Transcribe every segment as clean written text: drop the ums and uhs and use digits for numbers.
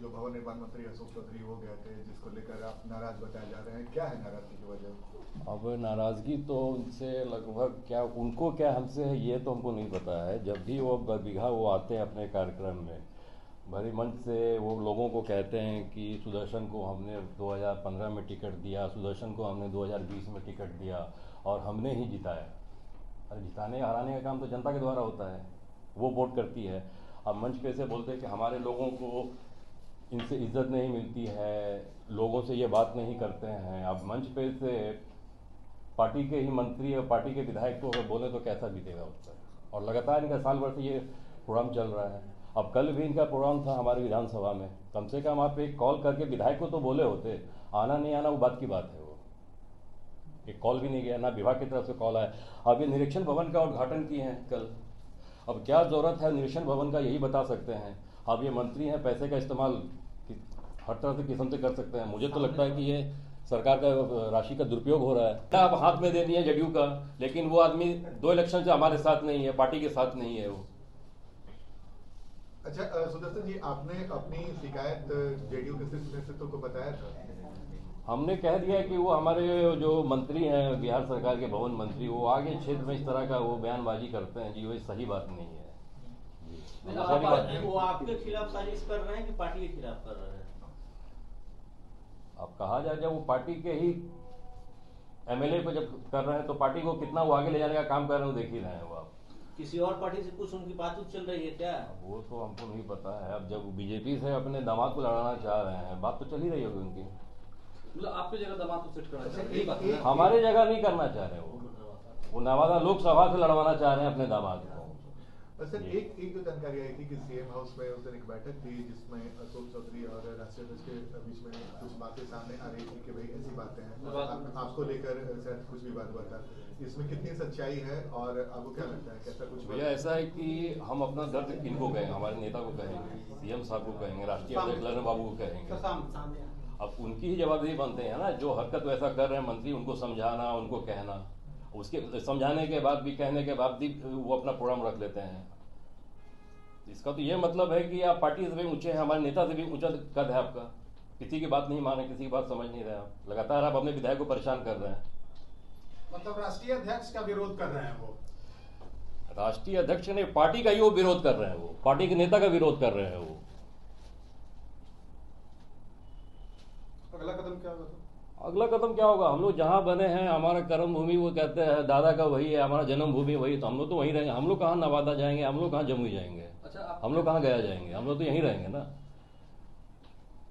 जो भवन निर्माण मंत्री अशोक चौधरी वो गए थे, जिसको लेकर आप नाराज बताए जा रहे हैं, क्या है नाराजगी की वजह? अब नाराज़गी तो उनसे लगभग क्या, उनको क्या हमसे है ये तो हमको नहीं पता है। जब भी वो बरबीघा वो आते हैं अपने कार्यक्रम में, भरी मंच से वो लोगों को कहते हैं कि सुदर्शन को हमने 2015 में टिकट दिया, सुदर्शन को हमने 2020 में टिकट दिया और हमने ही जिताया। अरे जिताने हराने का काम तो जनता के द्वारा होता है, वो वोट करती है। अब मंच पे से बोलते हैं कि हमारे लोगों को इनसे इज्जत नहीं मिलती है, लोगों से ये बात नहीं करते हैं। अब मंच पे से पार्टी के ही मंत्री और पार्टी के विधायक को अगर बोले तो कैसा बीतेगा उस पर। और लगातार इनका साल भर से ये प्रोग्राम चल रहा है। अब कल भी इनका प्रोग्राम था हमारी विधानसभा में, कम से कम आप एक कॉल करके विधायक को तो बोले होते। आना नहीं आना वो बात की बात है, वो एक कॉल भी नहीं गया, ना विभाग की तरफ से कॉल आया। अब ये निरीक्षण भवन का उद्घाटन किए हैं कल, अब क्या ज़रूरत है निरीक्षण भवन का यही बता सकते हैं। अब ये मंत्री हैं, पैसे का इस्तेमाल हर तरह से किस्म से कर सकते हैं। मुझे तो लगता है कि ये सरकार का राशि का दुरुपयोग हो रहा है। अब हाथ में दे दिए जदयू का, लेकिन वो आदमी 2 इलेक्शन से हमारे साथ नहीं है, पार्टी के साथ नहीं है वो। अच्छा सुदर्शन जी, आपने अपनी शिकायत जेडीयू के शीर्ष नेतृत्व को बताया था? हमने कह दिया कि वो हमारे जो मंत्री हैं बिहार सरकार के भवन मंत्री, वो आगे क्षेत्र में इस तरह का वो बयानबाजी करते हैं जी, वो सही बात नहीं है जी। वो आपके खिलाफ साजिश कर रहे हैं कि पार्टी के खिलाफ कर रहे हैं? अब कहा जाए जब वो पार्टी के ही एमएलए को जब कर रहे हैं तो पार्टी को कितना वो आगे ले जाने का काम कर रहे हैं वो देख ही रहे हैं। वो आप किसी और पार्टी से कुछ उनकी बातचीत चल रही है क्या? वो तो हमको नहीं पता है। अब जब बीजेपी से अपने दामाद को लड़ाना चाह रहे हैं, बात तो चल ही रही होगी उनकी। मतलब आपकी जगह दामाद को सेट करना चाह रहे हैं? हमारे जगह नहीं करना चाह रहे वो नवादा लोकसभा से लड़वाना चाह रहे हैं अपने दामाद को। सर एक जो जानकारी आई थी कि सीएम हाउस में उस दिन एक बैठक थी जिसमें अशोक चौधरी और राष्ट्रीय अध्यक्ष के बीच में कुछ बातें सामने आ रही थी कि भाई ऐसी बातें हैं, आपको लेकर शायद कुछ भी बात हुआ था। इसमें कितनी सच्चाई है और आपको क्या लगता है, कैसा कुछ? भैया ऐसा है कि हम अपना दर्द किनको कहेंगे, हमारे नेता को कहेंगे, सीएम साहब को कहेंगे, राष्ट्रीय अध्यक्ष ललन बाबू को कहेंगे। अब उनकी ही जवाबदेही बनते हैं ना, जो हरकत वैसा कर रहे हैं मंत्री, उनको समझाना, उनको कहना, उसके समझाने के बाद भी कहने के बाद भी वो अपना प्रोग्राम रख लेते हैं। इसका तो ये मतलब है कि आप पार्टी से भी ऊंचे हैं, हमारे नेता से भी ऊंचा कद है आपका। किसी की बात नहीं मान रहे, किसी की बात समझ नहीं रहे आप, लगातार आप अपने विधायक को परेशान कर रहे हैं। मतलब राष्ट्रीय अध्यक्ष का विरोध कर रहे हैं वो? राष्ट्रीय अध्यक्ष ने पार्टी का ही वो विरोध कर रहे हैं, वो पार्टी के नेता का विरोध कर रहे हैं वो। अगला कदम क्या होगा? अगला कदम क्या होगा? हम लोग जहाँ बने हैं, हमारा कर्म भूमि वो कहते हैं दादा का वही है, हमारा जन्म भूमि वही, तो हम लोग तो वहीं रहेंगे। हम लोग कहाँ नवादा जाएंगे, हम लोग कहाँ जमुई जाएंगे, हम लोग कहाँ गया जाएंगे, हम लोग तो यहीं रहेंगे ना।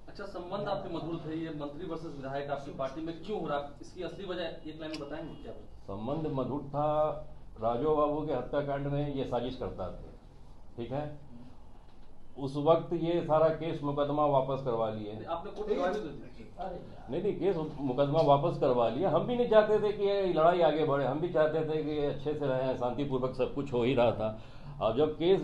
अच्छा, संबंध आपके मधुर थे, ये मंत्री वर्सेस विधायक आपकी पार्टी में क्यों हो रहा है, इसकी असली वजह एक लाइन में बताएंगे क्या? संबंध मधुर था, राजू बाबू के हत्याकांड में ये साजिश करता था, ठीक है। उस वक्त ये सारा केस मुकदमा वापस करवा लिए। आपने कोर्ट में दी थी? नहीं, केस मुकदमा वापस करवा लिया। हम भी नहीं चाहते थे कि ये लड़ाई आगे बढ़े, हम भी चाहते थे कि अच्छे से रहें, शांतिपूर्वक सब कुछ हो ही रहा था। अब जब ये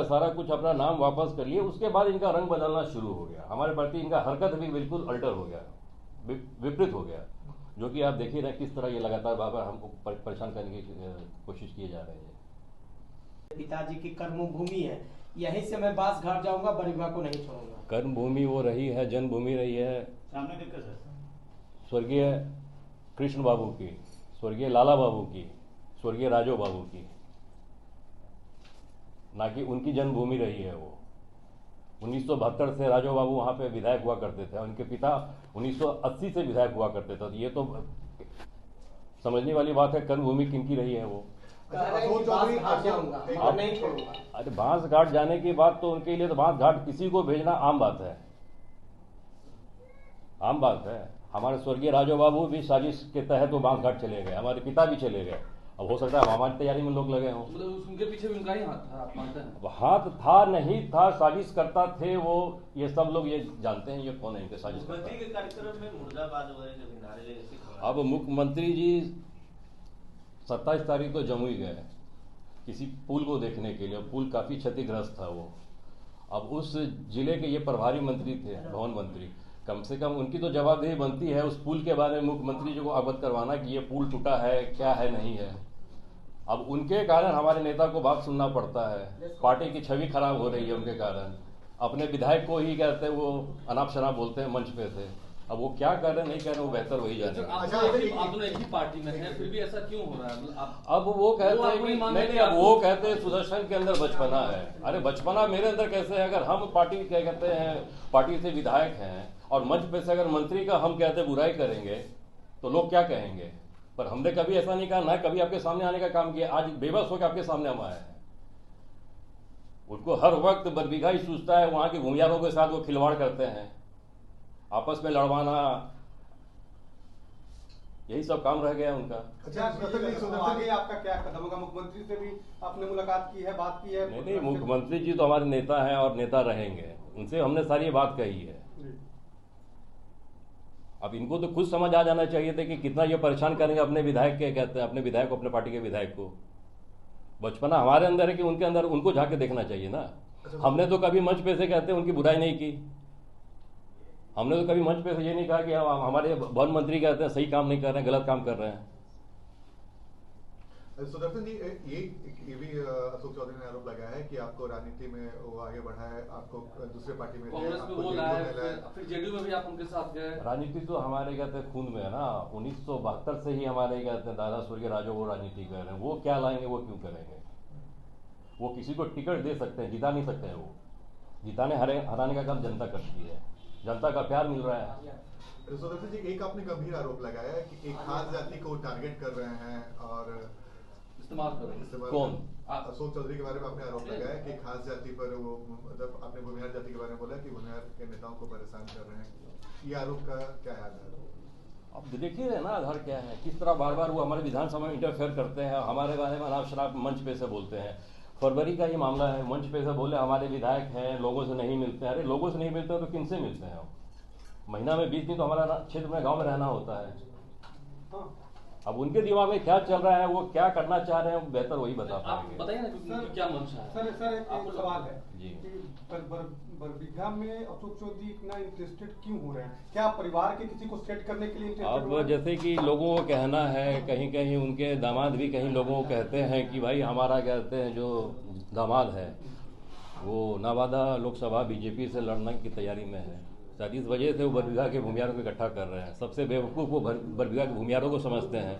सारा कुछ अपना नाम वापस कर लिए, उसके बाद इनका रंग बदलना शुरू हो गया। हमारे प्रति इनका हरकत भी बिल्कुल अल्टर हो गया, विपरीत हो गया, जो कि आप देख ही रहे किस तरह ये लगातार बार हमको परेशान करने की कोशिश किए जा रहे हैं। पिताजी की कर्मभूमि है, यहीं से मैं बास घाट जाऊंगा, बरबीघा को नहीं छोड़ूंगा। कर्मभूमि वो रही है, जन्मभूमि रही है सामने देखकर सर, स्वर्गीय कृष्ण बाबू की, स्वर्गीय लाला बाबू की, स्वर्गीय राजू बाबू की, ना कि उनकी जन्मभूमि रही है वो। 1972 से राजू बाबू वहाँ पे विधायक हुआ करते थे, उनके पिता 1980 से विधायक हुआ करते थे। तो ये तो समझने वाली बात है, कर्मभूमि किनकी रही है वो। अरे बांस घाट जाने की बात तो उनके लिए, तो बांस घाट किसी को भेजना आम बात है, आम बात है। हमारे स्वर्गीय राजू बाबू भी साजिश के तहत वो बांस घाट चले गए, हमारे पिता भी चले गए। अब हो सकता है हमारी तैयारी में लोग लगे हों, मतलब उनके पीछे भी उनका ही हाथ था, आप मानते हैं? हाथ था नहीं था, साजिश करता थे वो, ये सब लोग ये जानते हैं ये कौन है इनके साजिश करता के कार्यक्रम में मुर्दाबाद वगैरह के नारे लगे। अब मुख्यमंत्री जी 27 तारीख को जमुई गए किसी पुल को देखने के लिए, पुल काफ़ी क्षतिग्रस्त था वो। अब उस जिले के ये प्रभारी मंत्री थे, भवन मंत्री, कम से कम उनकी तो जवाबदेही बनती है उस पुल के बारे में मुख्यमंत्री जी को अवगत करवाना कि ये पुल टूटा है, क्या है, नहीं है। अब उनके कारण हमारे नेता को बात सुनना पड़ता है, पार्टी की छवि खराब हो रही है उनके कारण। अपने विधायक को ही कहते हैं वो अनाप शनाप बोलते हैं मंच पे से। अब वो क्या कर रहे हैं नहीं कर रहे हैं वो बेहतर वही जाने। आप दोनों एक ही पार्टी में हैं, फिर भी ऐसा क्यों हो रहा है? अब वो कहते हैं कि नहीं, अब वो कहते हैं सुदर्शन के अंदर बचपना है। अरे बचपना मेरे अंदर कैसे है? अगर हम पार्टी क्या कहते हैं, पार्टी से विधायक हैं और मंच पे से अगर मंत्री का हम कहते बुराई करेंगे तो लोग क्या कहेंगे? पर हमने कभी ऐसा नहीं कहा, ना कभी आपके सामने आने का काम किया। आज बेबस होकर आपके सामने हम आए हैं। उनको हर वक्त बरबीघा ही सूझता है, वहां के भूमियारों के साथ वो खिलवाड़ करते हैं, आपस में लड़वाना, यही सब काम रह गया उनका। अच्छा, तो आगे आपका क्या कदम होगा? मुख्यमंत्री से भी आपने मुलाकात की है, बात की है? नहीं, मुख्यमंत्री जी तो हमारे नेता हैं और नेता रहेंगे, उनसे हमने सारी बात कही है। अब इनको तो खुद समझ आ जाना चाहिए था कि कितना ये परेशान करेंगे अपने विधायक के, कहते हैं अपने विधायक को, अपने पार्टी के विधायक को। बचपना हमारे अंदर है कि उनके अंदर, उनको जाके देखना चाहिए ना। हमने तो कभी मंच पे से कहते हैं उनकी बुराई नहीं की। हमने तो कभी मंच पे से ये नहीं कहा कि हमारे वन मंत्री कहते हैं सही काम नहीं कर रहे हैं, गलत काम कर रहे हैं। सुदर्शन जी, ये भी अशोक चौधरी ने आरोप लगाया है कि आपको राजनीति में वो आगे बढ़ा है, आपको दूसरे पार्टी में कांग्रेस में वो लाया, फिर जेडीयू में भी आप उनके साथ गए। राजनीति तो हमारे कहते हैं खून में है ना। 1972 से ही हमारे कहते हैं दादा स्वर्गीय राजो वो राजनीति कर रहे हैं। वो क्या लाएंगे, वो क्यों करेंगे? वो किसी को टिकट दे सकते हैं, जिता नहीं सकते हैं। वो जिताने हराने का काम जनता करती है, जनता का प्यार मिल रहा है। सुदर्शन जी, एक आपने गंभीर आरोप लगाया है कि एक खास जाति को टारगेट कर रहे हैं और इस्तेमाल कर रहे हैं। कौन? अशोक चौधरी के बारे में आपने आरोप लगाया कि खास जाति पर वो, मतलब आपने भूमिहार जाति के बारे में बोला कि भूमिहार के नेताओं को परेशान कर रहे हैं। ये आरोप का क्या है आधार? अब देखिए ना आधार क्या है, किस तरह बार बार वो हमारे विधानसभा में इंटरफेयर करते हैं, हमारे बारे में अनाप शनाप मंच पे से बोलते हैं। फरवरी का ये मामला है, मंच पे से बोले हमारे विधायक हैं, लोगों से नहीं मिलते हैं। अरे लोगों से नहीं मिलते हैं तो किन से मिलते हैं? महीना में 20 दिन तो हमारा क्षेत्र में गांव में रहना होता है। अब उनके दिमाग में क्या चल रहा है, वो क्या करना चाह रहे हैं, वो बेहतर वही बता पाएंगे। बताइए ना क्योंकि क्या मंशा है। सर एक सवाल है जी। कि बरबीघा में अशोक चौधरी इतना इंटरेस्टेड क्यों हो रहे हैं? क्या परिवार के किसी को सेट करने के लिए इंटरेस्टेड? अब जैसे कि लोगों को कहना है, कहीं कहीं उनके दामाद भी कहीं लोगों को कहते हैं कि भाई हमारा कहते हैं जो दामाद है वो नवादा लोकसभा बीजेपी से लड़ने की तैयारी में है। शायद इस वजह से वो बरबीघा के भूमियारों को इकट्ठा कर रहे हैं। सबसे बेवकूफ़ वो बरबीघा के भूमियारों को समझते हैं।